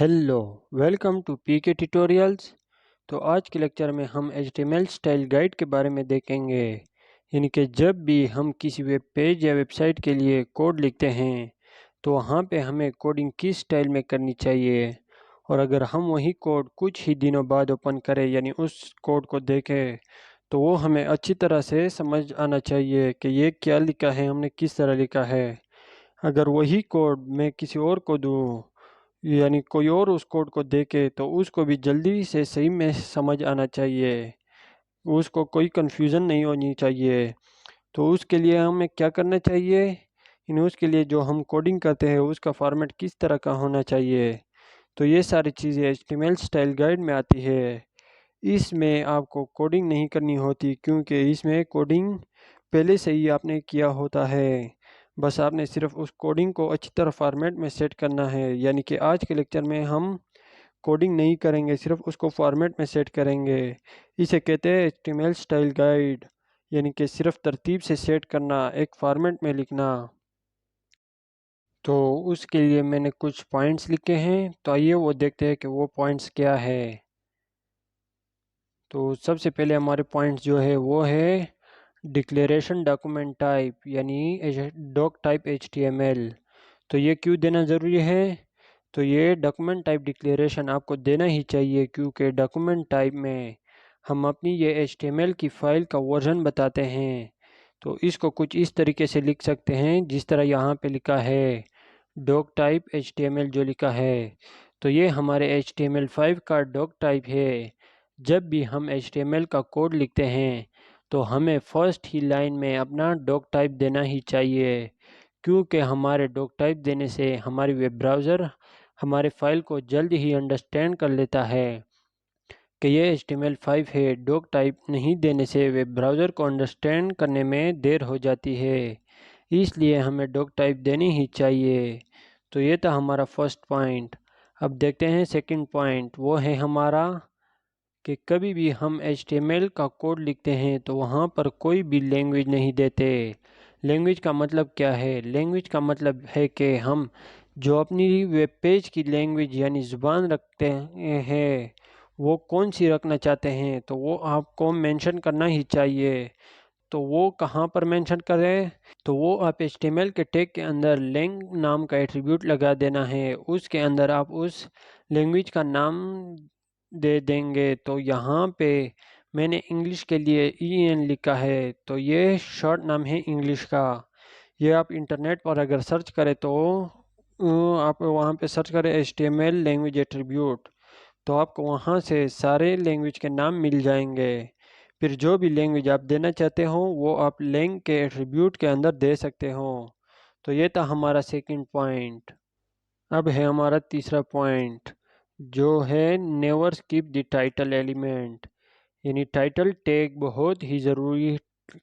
Hello, welcome to PK tutorials. तो आज के लेक्चर में हम HTML स्टाइल गाइड के बारे में देखेंगे। यानी कि जब भी हम किसी वेब पेज या वेबसाइट के लिए कोड लिखते हैं तो वहाँ पे हमें कोडिंग किस स्टाइल में करनी चाहिए, और अगर हम वही कोड कुछ ही दिनों बाद ओपन करें यानी उस कोड को देखें तो वो हमें अच्छी तरह से समझ आना चाहिए कि ये क्या लिखा है, हमने किस तरह लिखा है। अगर वही कोड मैं किसी और को दूँ यानी कोई और उस कोड को देखे तो उसको भी जल्दी से सही में समझ आना चाहिए, उसको कोई कंफ्यूजन नहीं होनी चाहिए। तो उसके लिए हमें क्या करना चाहिए, उसके लिए जो हम कोडिंग करते हैं उसका फॉर्मेट किस तरह का होना चाहिए। तो ये सारी चीज़ें HTML स्टाइल गाइड में आती है। इसमें आपको कोडिंग नहीं करनी होती क्योंकि इसमें कोडिंग पहले से ही आपने किया होता है। बस आपने सिर्फ उस कोडिंग को अच्छी तरह फॉर्मेट में सेट करना है। यानी कि आज के लेक्चर में हम कोडिंग नहीं करेंगे, सिर्फ उसको फॉर्मेट में सेट करेंगे। इसे कहते हैं HTML स्टाइल गाइड, यानी कि सिर्फ तरतीब से सेट करना, एक फॉर्मेट में लिखना। तो उसके लिए मैंने कुछ पॉइंट्स लिखे हैं, तो आइए वो देखते हैं कि वो पॉइंट्स क्या है। तो सबसे पहले हमारे पॉइंट्स जो है वो है डिक्लेरेशन डॉक्यूमेंट टाइप यानी डॉक टाइप HTML। तो ये क्यों देना ज़रूरी है? तो ये डॉक्यूमेंट टाइप डिक्लेरेशन आपको देना ही चाहिए क्योंकि डॉक्यूमेंट टाइप में हम अपनी ये HTML की फ़ाइल का वर्जन बताते हैं। तो इसको कुछ इस तरीके से लिख सकते हैं जिस तरह यहाँ पे लिखा है डॉक टाइप HTML जो लिखा है। तो ये हमारे HTML5 का डॉक टाइप है। जब भी हम HTML का कोड लिखते हैं तो हमें फर्स्ट ही लाइन में अपना डॉक टाइप देना ही चाहिए, क्योंकि हमारे डॉक टाइप देने से हमारी वेब ब्राउज़र हमारे फाइल को जल्द ही अंडरस्टैंड कर लेता है कि ये HTML5 है। डॉक टाइप नहीं देने से वेब ब्राउज़र को अंडरस्टैंड करने में देर हो जाती है, इसलिए हमें डॉक टाइप देनी ही चाहिए। तो ये था हमारा फर्स्ट पॉइंट। अब देखते हैं सेकंड पॉइंट, वो है हमारा कि कभी भी हम HTML का कोड लिखते हैं तो वहाँ पर कोई भी लैंग्वेज नहीं देते। लैंग्वेज का मतलब क्या है? लैंग्वेज का मतलब है कि हम जो अपनी वेब पेज की लैंग्वेज यानी ज़ुबान रखते हैं वो कौन सी रखना चाहते हैं, तो वो आपको मेंशन करना ही चाहिए। तो वो कहाँ पर मेंशन करें? तो वो आप HTML के टैग के अंदर लैंग नाम का एट्रीब्यूट लगा देना है, उसके अंदर आप उस लैंग्वेज का नाम दे देंगे। तो यहाँ पे मैंने इंग्लिश के लिए EN लिखा है, तो ये शॉर्ट नाम है इंग्लिश का। ये आप इंटरनेट पर अगर सर्च करें तो आप वहाँ पे सर्च करें HTML लैंग्वेज एट्रीब्यूट, तो आपको वहाँ से सारे लैंग्वेज के नाम मिल जाएंगे। फिर जो भी लैंग्वेज आप देना चाहते हो वो आप लैंग के एट्रीब्यूट के अंदर दे सकते हो। तो ये था हमारा सेकंड पॉइंट। अब है हमारा तीसरा पॉइंट जो है never skip the title element, यानी टाइटल टैग बहुत ही ज़रूरी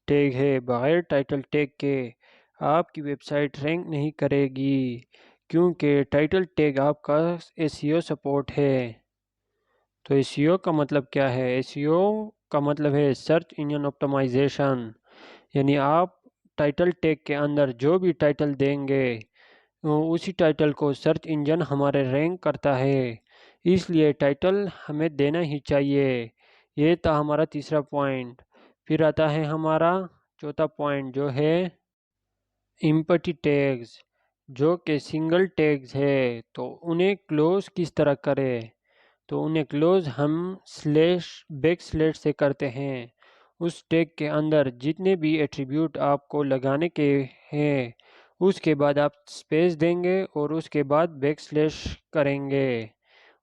टैग है। बगैर टाइटल टैग के आपकी वेबसाइट रैंक नहीं करेगी, क्योंकि टाइटल टैग आपका SEO सपोर्ट है। तो SEO का मतलब क्या है? SEO का मतलब है सर्च इंजन ऑप्टिमाइजेशन, यानी आप टाइटल टैग के अंदर जो भी टाइटल देंगे उसी टाइटल को सर्च इंजन हमारे रैंक करता है, इसलिए टाइटल हमें देना ही चाहिए। ये था हमारा तीसरा पॉइंट। फिर आता है हमारा चौथा पॉइंट जो है एम्पटी टैग्स, जो कि सिंगल टैग्स है। तो उन्हें क्लोज किस तरह करें? तो उन्हें क्लोज हम स्लैश बैक स्लैश से करते हैं। उस टैग के अंदर जितने भी एट्रीब्यूट आपको लगाने के हैं उसके बाद आप स्पेस देंगे और उसके बाद बैक स्लैश करेंगे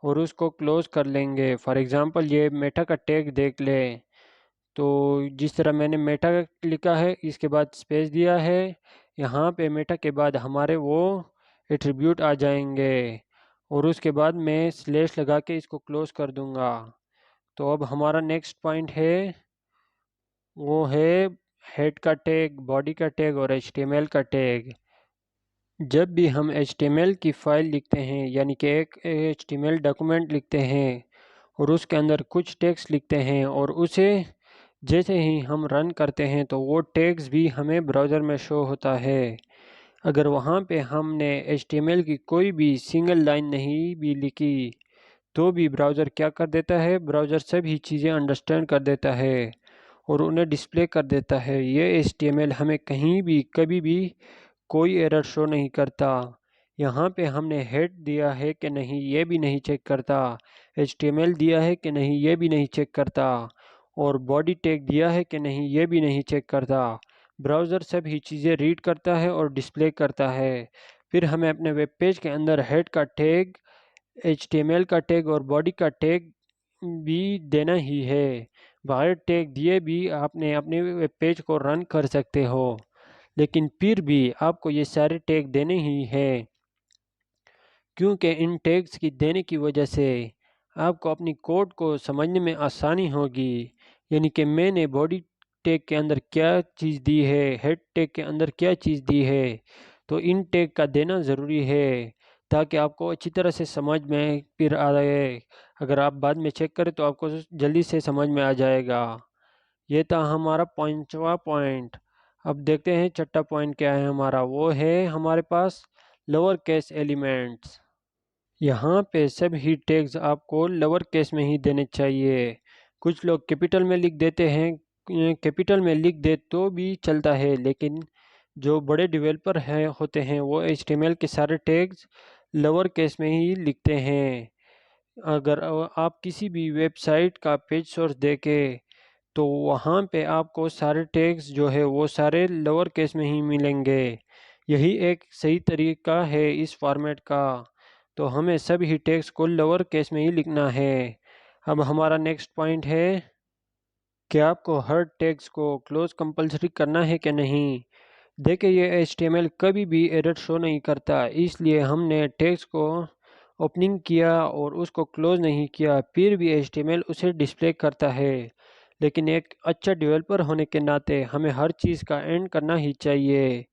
और उसको क्लोज कर लेंगे। फॉर एग्ज़ाम्पल ये मेटा का टैग देख लें, तो जिस तरह मैंने मेटा लिखा है इसके बाद स्पेस दिया है, यहाँ पे मेटा के बाद हमारे वो एट्रीब्यूट आ जाएंगे और उसके बाद मैं स्लैश लगा के इसको क्लोज कर दूंगा। तो अब हमारा नेक्स्ट पॉइंट है वो है हेड का टैग, बॉडी का टैग और HTML का टैग। जब भी हम HTML की फ़ाइल लिखते हैं यानी कि एक HTML डॉक्यूमेंट लिखते हैं और उसके अंदर कुछ टेक्स्ट लिखते हैं और उसे जैसे ही हम रन करते हैं तो वो टैग्स भी हमें ब्राउज़र में शो होता है। अगर वहाँ पे हमने HTML की कोई भी सिंगल लाइन नहीं भी लिखी तो भी ब्राउज़र क्या कर देता है, ब्राउज़र सभी चीज़ें अंडरस्टैंड कर देता है और उन्हें डिस्प्ले कर देता है। ये HTML हमें कहीं भी कभी भी कोई एरर शो नहीं करता। यहाँ पे हमने हेड दिया है कि नहीं ये भी नहीं चेक करता, HTML दिया है कि नहीं ये भी नहीं चेक करता और बॉडी टैग दिया है कि नहीं ये भी नहीं चेक करता। ब्राउज़र सभी चीज़ें रीड करता है और डिस्प्ले करता है। फिर हमें अपने वेब पेज के अंदर हेड का टैग, HTML का टैग और बॉडी का टैग भी देना ही है। बगैर टैग दिए भी आपने अपने वेब पेज को रन कर सकते हो, लेकिन फिर भी आपको ये सारे टैग देने ही हैं, क्योंकि इन टैग्स की देने की वजह से आपको अपनी कोड को समझने में आसानी होगी। यानी कि मैंने बॉडी टैग के अंदर क्या चीज़ दी है, हेड टैग के अंदर क्या चीज़ दी है, तो इन टैग का देना ज़रूरी है ताकि आपको अच्छी तरह से समझ में फिर आ जाए। अगर आप बाद में चेक करें तो आपको जल्दी से समझ में आ जाएगा। ये था हमारा पांचवा पॉइंट। अब देखते हैं छठा पॉइंट क्या है हमारा। वो है हमारे पास लोअर केस एलिमेंट्स। यहाँ पे सभी टैग्स आपको लोअर केस में ही देने चाहिए। कुछ लोग कैपिटल में लिख देते हैं, कैपिटल में लिख दे तो भी चलता है, लेकिन जो बड़े डेवलपर हैं होते हैं वो HTML के सारे टैग्स लोअर केस में ही लिखते हैं। अगर आप किसी भी वेबसाइट का पेज सोर्स देखें तो वहाँ पे आपको सारे टैग्स जो है वो सारे लोअर केस में ही मिलेंगे। यही एक सही तरीका है इस फॉर्मेट का। तो हमें सभी टैग्स को लोअर केस में ही लिखना है। अब हमारा नेक्स्ट पॉइंट है कि आपको हर टैग्स को क्लोज कंपलसरी करना है कि नहीं। देखिए ये HTML कभी भी एरर शो नहीं करता, इसलिए हमने टैग्स को ओपनिंग किया और उसको क्लोज नहीं किया, फिर भी HTML उसे डिस्प्ले करता है। लेकिन एक अच्छा डेवलपर होने के नाते हमें हर चीज़ का एंड करना ही चाहिए।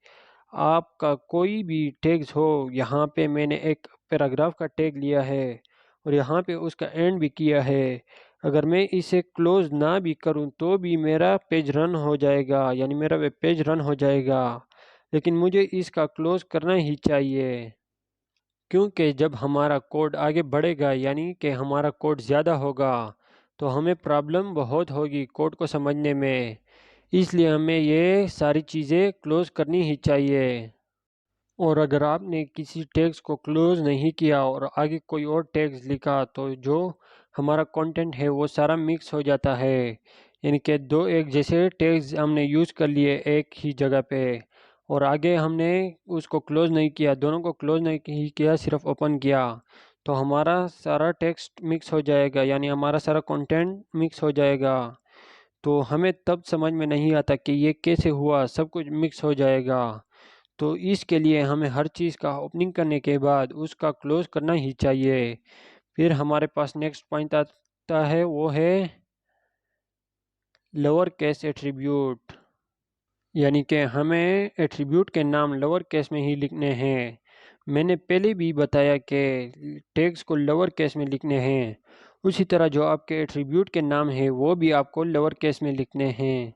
आपका कोई भी टैग्स हो, यहाँ पे मैंने एक पैराग्राफ का टैग लिया है और यहाँ पे उसका एंड भी किया है। अगर मैं इसे क्लोज ना भी करूँ तो भी मेरा पेज रन हो जाएगा, यानी मेरा वेब पेज रन हो जाएगा, लेकिन मुझे इसका क्लोज करना ही चाहिए। क्योंकि जब हमारा कोड आगे बढ़ेगा यानी कि हमारा कोड ज़्यादा होगा तो हमें प्रॉब्लम बहुत होगी कोड को समझने में, इसलिए हमें ये सारी चीज़ें क्लोज करनी ही चाहिए। और अगर आपने किसी टैग्स को क्लोज नहीं किया और आगे कोई और टैग्स लिखा तो जो हमारा कंटेंट है वो सारा मिक्स हो जाता है। यानी कि दो एक जैसे टैग्स हमने यूज़ कर लिए एक ही जगह पे और आगे हमने उसको क्लोज नहीं किया, दोनों को क्लोज नहीं किया, सिर्फ ओपन किया, तो हमारा सारा टेक्स्ट मिक्स हो जाएगा, यानी हमारा सारा कंटेंट मिक्स हो जाएगा। तो हमें तब समझ में नहीं आता कि ये कैसे हुआ, सब कुछ मिक्स हो जाएगा। तो इसके लिए हमें हर चीज़ का ओपनिंग करने के बाद उसका क्लोज करना ही चाहिए। फिर हमारे पास नेक्स्ट पॉइंट आता है, वो है लोअर केस एट्रीब्यूट। यानी कि हमें एट्रीब्यूट के नाम लोअर केस में ही लिखने हैं। मैंने पहले भी बताया कि टैग्स को लोअर केस में लिखने हैं, उसी तरह जो आपके एट्रीब्यूट के नाम है वो भी आपको लोअर केस में लिखने हैं।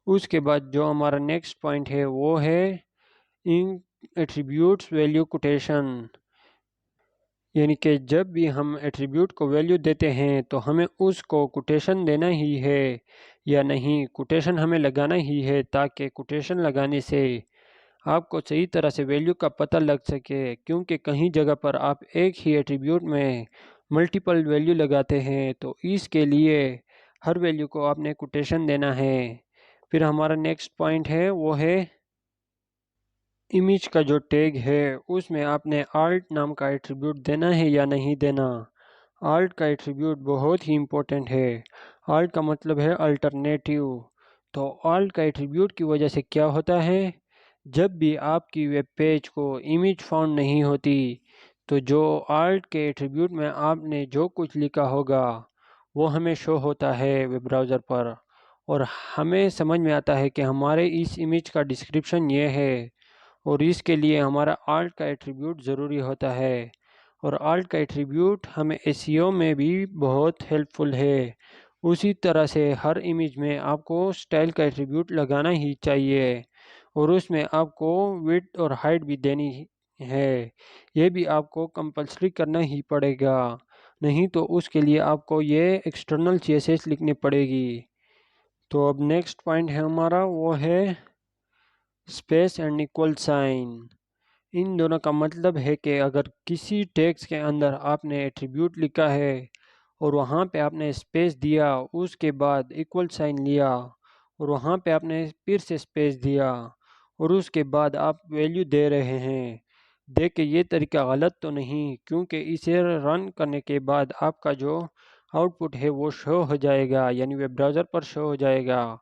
उसके बाद जो हमारा नेक्स्ट पॉइंट है वो है इन एट्रीब्यूट्स वैल्यू कोटेशन। यानी कि जब भी हम एट्रीब्यूट को वैल्यू देते हैं तो हमें उसको कोटेशन देना ही है या नहीं, कोटेशन हमें लगाना ही है, ताकि कोटेशन लगाने से आपको सही तरह से वैल्यू का पता लग सके। क्योंकि कहीं जगह पर आप एक ही एट्रीब्यूट में मल्टीपल वैल्यू लगाते हैं, तो इसके लिए हर वैल्यू को आपने कोटेशन देना है। फिर हमारा नेक्स्ट पॉइंट है वो है इमेज का जो टैग है उसमें आपने आल्ट नाम का एट्रीब्यूट देना है या नहीं देना। आल्ट का एट्रीब्यूट बहुत ही इम्पोर्टेंट है। आल्ट का मतलब है अल्टरनेटिव। तो आल्ट का एट्रीब्यूट की वजह से क्या होता है, जब भी आपकी वेब पेज को इमेज फाउंड नहीं होती तो जो आल्ट के एट्रीब्यूट में आपने जो कुछ लिखा होगा वो हमें शो होता है वेब ब्राउज़र पर, और हमें समझ में आता है कि हमारे इस इमेज का डिस्क्रिप्शन ये है, और इसके लिए हमारा आल्ट का एट्रीब्यूट ज़रूरी होता है। और आल्ट का एट्रीब्यूट हमें एसईओ में भी बहुत हेल्पफुल है। उसी तरह से हर इमेज में आपको स्टाइल का एट्रीब्यूट लगाना ही चाहिए, और उसमें आपको विड्थ और हाइट भी देनी है। ये भी आपको कंपलसरी करना ही पड़ेगा, नहीं तो उसके लिए आपको ये एक्सटर्नल CSS लिखनी पड़ेगी। तो अब नेक्स्ट पॉइंट है हमारा, वो है स्पेस एंड इक्वल साइन। इन दोनों का मतलब है कि अगर किसी टेक्स्ट के अंदर आपने एट्रीब्यूट लिखा है और वहाँ पे आपने स्पेस दिया, उसके बाद इक्वल साइन लिया और वहाँ पे आपने फिर से स्पेस दिया और उसके बाद आप वैल्यू दे रहे हैं, देखिए ये तरीका गलत तो नहीं, क्योंकि इसे रन करने के बाद आपका जो आउटपुट है वो शो हो जाएगा, यानी वेब ब्राउज़र पर शो हो जाएगा।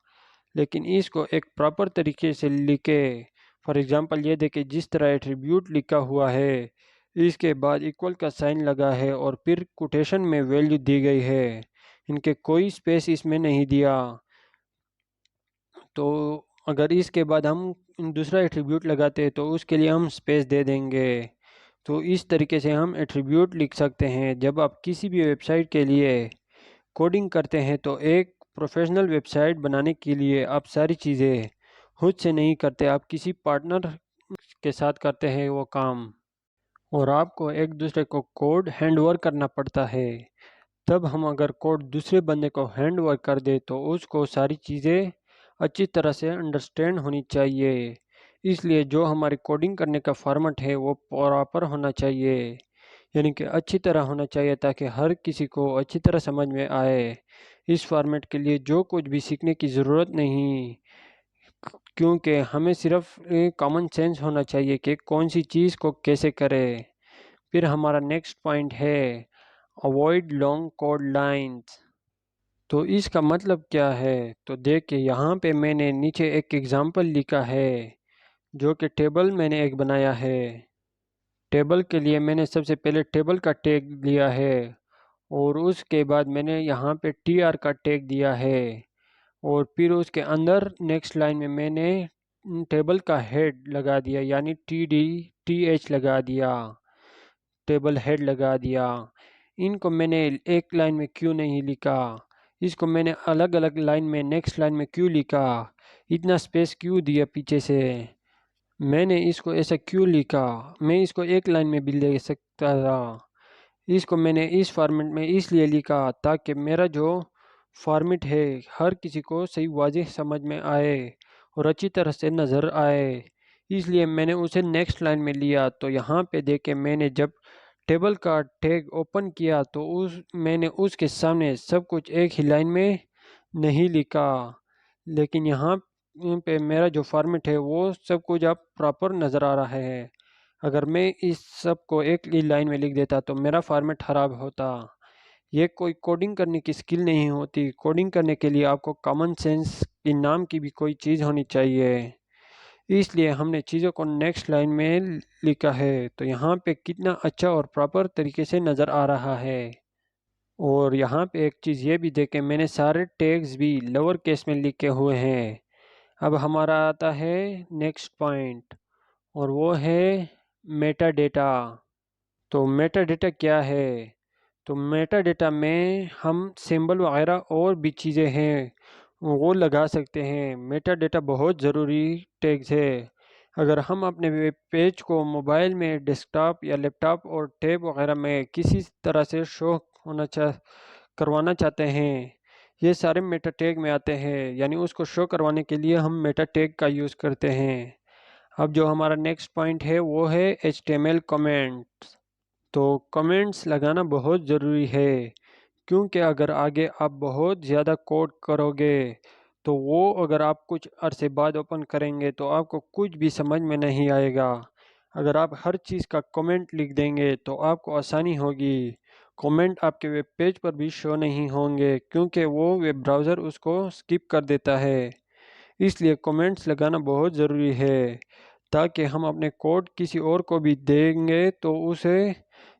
लेकिन इसको एक प्रॉपर तरीके से लिखे, फॉर एग्जांपल ये देखिए जिस तरह एट्रीब्यूट लिखा हुआ है, इसके बाद इक्वल का साइन लगा है और फिर कोटेशन में वैल्यू दी गई है, इनके कोई स्पेस इसमें नहीं दिया। तो अगर इसके बाद हम दूसरा एट्रीब्यूट लगाते हैं तो उसके लिए हम स्पेस दे देंगे। तो इस तरीके से हम एट्रीब्यूट लिख सकते हैं। जब आप किसी भी वेबसाइट के लिए कोडिंग करते हैं तो एक प्रोफेशनल वेबसाइट बनाने के लिए आप सारी चीज़ें खुद से नहीं करते, आप किसी पार्टनर के साथ करते हैं वो काम, और आपको एक दूसरे को कोड हैंड ओवर करना पड़ता है। तब हम अगर कोड दूसरे बंदे को हैंड ओवर कर दे तो उसको सारी चीज़ें अच्छी तरह से अंडरस्टैंड होनी चाहिए। इसलिए जो हमारी कोडिंग करने का फॉर्मेट है वो प्रॉपर होना चाहिए, यानी कि अच्छी तरह होना चाहिए ताकि हर किसी को अच्छी तरह समझ में आए। इस फॉर्मेट के लिए जो कुछ भी सीखने की ज़रूरत नहीं, क्योंकि हमें सिर्फ कॉमन सेंस होना चाहिए कि कौन सी चीज़ को कैसे करें। फिर हमारा नेक्स्ट पॉइंट है अवॉइड लॉन्ग कोड लाइंस। तो इसका मतलब क्या है, तो देखिए यहाँ पे मैंने नीचे एक एग्जांपल लिखा है, जो कि टेबल मैंने एक बनाया है। टेबल के लिए मैंने सबसे पहले टेबल का टैग लिया है और उसके बाद मैंने यहाँ पे TR का टैग दिया है और फिर उसके अंदर नेक्स्ट लाइन में मैंने टेबल का हेड लगा दिया, यानी TH लगा दिया, टेबल हेड लगा दिया। इनको मैंने एक लाइन में क्यों नहीं लिखा, इसको मैंने अलग अलग लाइन में नेक्स्ट लाइन में क्यों लिखा, इतना स्पेस क्यों दिया पीछे से, मैंने इसको ऐसा क्यों लिखा, मैं इसको एक लाइन में भी ले सकता था। इसको मैंने इस फॉर्मेट में इसलिए लिखा ताकि मेरा जो फॉर्मेट है हर किसी को सही वाज़ेह समझ में आए और अच्छी तरह से नज़र आए, इसलिए मैंने उसे नेक्स्ट लाइन में लिया। तो यहाँ पे देखे मैंने जब टेबल का टैग ओपन किया तो मैंने उसके सामने सब कुछ एक ही लाइन में नहीं लिखा, लेकिन यहाँ पे मेरा जो फॉर्मेट है वो सब कुछ अब प्रॉपर नज़र आ रहा है। अगर मैं इस सब को एक ही लाइन में लिख देता तो मेरा फॉर्मेट ख़राब होता। ये कोई कोडिंग करने की स्किल नहीं होती, कोडिंग करने के लिए आपको कॉमन सेंस के नाम की भी कोई चीज़ होनी चाहिए, इसलिए हमने चीज़ों को नेक्स्ट लाइन में लिखा है। तो यहाँ पे कितना अच्छा और प्रॉपर तरीके से नज़र आ रहा है। और यहाँ पे एक चीज़ ये भी देखें, मैंने सारे टैग्स भी लोअर केस में लिखे हुए हैं। अब हमारा आता है नेक्स्ट पॉइंट और वो है मेटा डेटा। तो मेटा डेटा क्या है, तो मेटा डेटा में हम सिंबल वगैरह और भी चीज़ें हैं वो लगा सकते हैं। मेटा डेटा बहुत ज़रूरी टैग्स है। अगर हम अपने वेब पेज को मोबाइल में, डेस्कटॉप या लैपटॉप और टैब वगैरह में किसी तरह से शो करवाना चाहते हैं, ये सारे मेटा टैग में आते हैं, यानी उसको शो करवाने के लिए हम मेटा टैग का यूज़ करते हैं। अब जो हमारा नेक्स्ट पॉइंट है वो है HTML कमेंट्स। तो कमेंट्स लगाना बहुत ज़रूरी है, क्योंकि अगर आगे आप बहुत ज़्यादा कोड करोगे तो वो अगर आप कुछ अरसे बाद ओपन करेंगे तो आपको कुछ भी समझ में नहीं आएगा। अगर आप हर चीज़ का कमेंट लिख देंगे तो आपको आसानी होगी, कमेंट आपके वेब पेज पर भी शो नहीं होंगे क्योंकि वो वेब ब्राउज़र उसको स्किप कर देता है। इसलिए कमेंट्स लगाना बहुत ज़रूरी है ताकि हम अपने कोड किसी और को भी देंगे तो उसे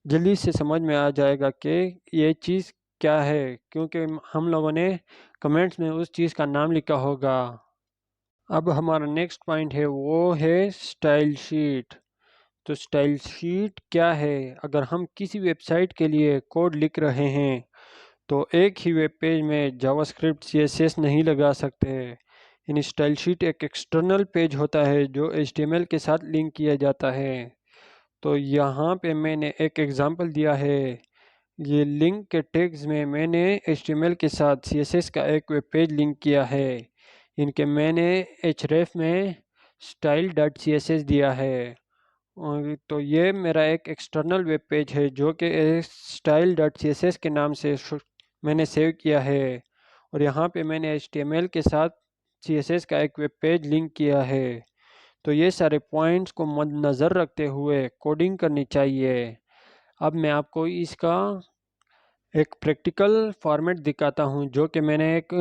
जल्दी से समझ में आ जाएगा कि ये चीज़ क्या है, क्योंकि हम लोगों ने कमेंट्स में उस चीज़ का नाम लिखा होगा। अब हमारा नेक्स्ट पॉइंट है वो है स्टाइल शीट। तो स्टाइल शीट क्या है, अगर हम किसी वेबसाइट के लिए कोड लिख रहे हैं तो एक ही वेब पेज में जावास्क्रिप्ट CSS नहीं लगा सकते, यानी स्टाइल शीट एक एक्सटर्नल पेज होता है जो HTML के साथ लिंक किया जाता है। तो यहाँ पे मैंने एक एग्जांपल दिया है। ये लिंक के टैग्स में मैंने HTML के साथ CSS का एक वेब पेज लिंक किया है। इनके मैंने href में style.css दिया है। और तो ये मेरा एक एक्सटर्नल वेब पेज है जो कि style.css के नाम से मैंने सेव किया है। और यहाँ पे मैंने HTML के साथ CSS का एक वेब पेज लिंक किया है। तो ये सारे पॉइंट्स को मद्देनज़र रखते हुए कोडिंग करनी चाहिए। अब मैं आपको इसका एक प्रैक्टिकल फॉर्मेट दिखाता हूँ जो कि मैंने एक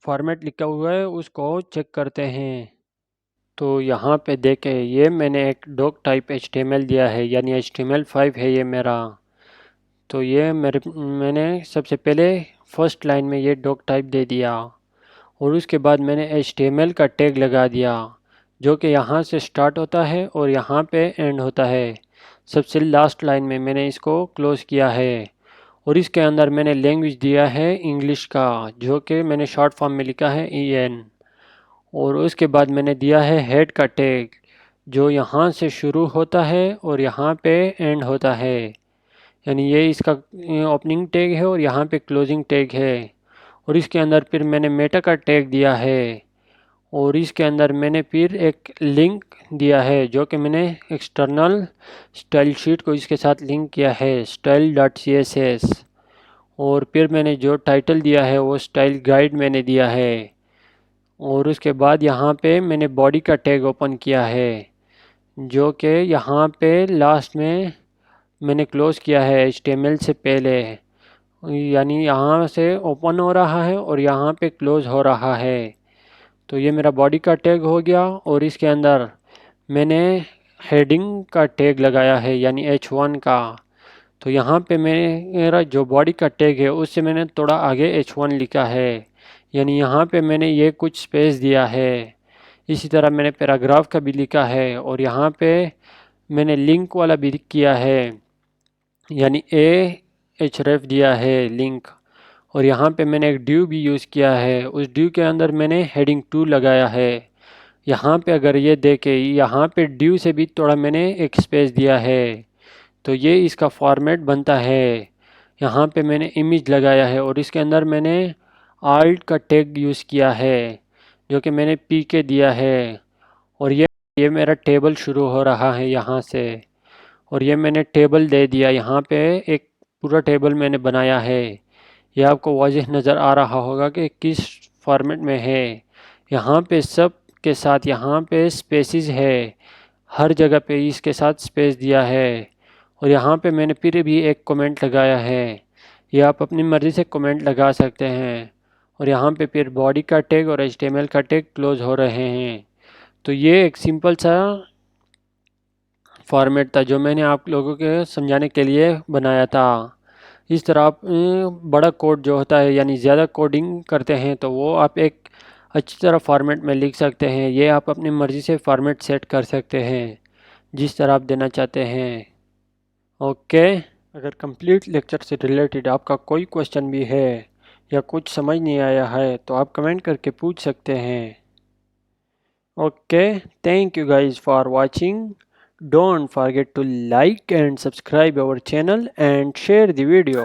फॉर्मेट लिखा हुआ है, उसको चेक करते हैं। तो यहाँ पे देखें, ये मैंने एक डॉक टाइप HTML दिया है, यानी HTML5 है ये मेरा। तो ये मैंने सबसे पहले फर्स्ट लाइन में ये डॉक टाइप दे दिया और उसके बाद मैंने HTML का टैग लगा दिया जो कि यहाँ से स्टार्ट होता है और यहाँ पे एंड होता है। सबसे लास्ट लाइन में मैंने इसको क्लोज़ किया है और इसके अंदर मैंने लैंग्वेज दिया है इंग्लिश का, जो कि मैंने शॉर्ट फॉर्म में लिखा है EN। और उसके बाद मैंने दिया है हेड का टैग जो यहाँ से शुरू होता है और यहाँ पे एंड होता है, यानी ये इसका ओपनिंग टैग है और यहाँ पे क्लोजिंग टैग है। और इसके अंदर फिर मैंने मेटा का टैग दिया है और इसके अंदर मैंने फिर एक लिंक दिया है जो कि मैंने एक्सटर्नल स्टाइल शीट को इसके साथ लिंक किया है style.css। और फिर मैंने जो टाइटल दिया है वो स्टाइल गाइड मैंने दिया है। और उसके बाद यहाँ पे मैंने बॉडी का टैग ओपन किया है जो कि यहाँ पे लास्ट में मैंने क्लोज़ किया है HTML से पहले, यानी यहाँ से ओपन हो रहा है और यहाँ पे क्लोज़ हो रहा है। तो ये मेरा बॉडी का टैग हो गया और इसके अंदर मैंने हेडिंग का टैग लगाया है यानी H1 का। तो यहाँ पे मेरा जो बॉडी का टैग है उससे मैंने थोड़ा आगे H1 लिखा है, यानी यहाँ पे मैंने ये कुछ स्पेस दिया है। इसी तरह मैंने पैराग्राफ का भी लिखा है और यहाँ पे मैंने लिंक वाला भी किया है, यानी href दिया है लिंक। और यहाँ पे मैंने एक ड्यू भी यूज़ किया है, उस ड्यू के अंदर मैंने हेडिंग 2 लगाया है। यहाँ पे अगर ये देखें, यहाँ पे ड्यू से भी थोड़ा मैंने एक स्पेस दिया है। तो ये इसका फॉर्मेट बनता है। यहाँ पे मैंने इमेज लगाया है और इसके अंदर मैंने आल्ट का टैग यूज़ किया है जो कि मैंने PK दिया है। और ये मेरा टेबल शुरू हो रहा है यहाँ से और ये मैंने टेबल दे दिया। यहाँ पे एक पूरा टेबल मैंने बनाया है। ये आपको वाज़ेह नज़र आ रहा होगा कि किस फॉर्मेट में है। यहाँ पे सब के साथ यहाँ पे स्पेसिस है, हर जगह पे इसके साथ स्पेस दिया है। और यहाँ पे मैंने फिर भी एक कमेंट लगाया है, ये आप अपनी मर्ज़ी से कमेंट लगा सकते हैं। और यहाँ पे फिर बॉडी का टैग और HTML का टैग क्लोज हो रहे हैं। तो ये एक सिंपल सा फॉर्मेट था जो मैंने आप लोगों के समझाने के लिए बनाया था। इस तरह आप बड़ा कोड जो होता है यानी ज़्यादा कोडिंग करते हैं तो वो आप एक अच्छी तरह फॉर्मेट में लिख सकते हैं। ये आप अपनी मर्ज़ी से फॉर्मेट सेट कर सकते हैं जिस तरह आप देना चाहते हैं। ओके, अगर कंप्लीट लेक्चर से रिलेटेड आपका कोई क्वेश्चन भी है या कुछ समझ नहीं आया है तो आप कमेंट करके पूछ सकते हैं। Okay, thank you guys for watching. Don't forget to like and subscribe our channel and share the video.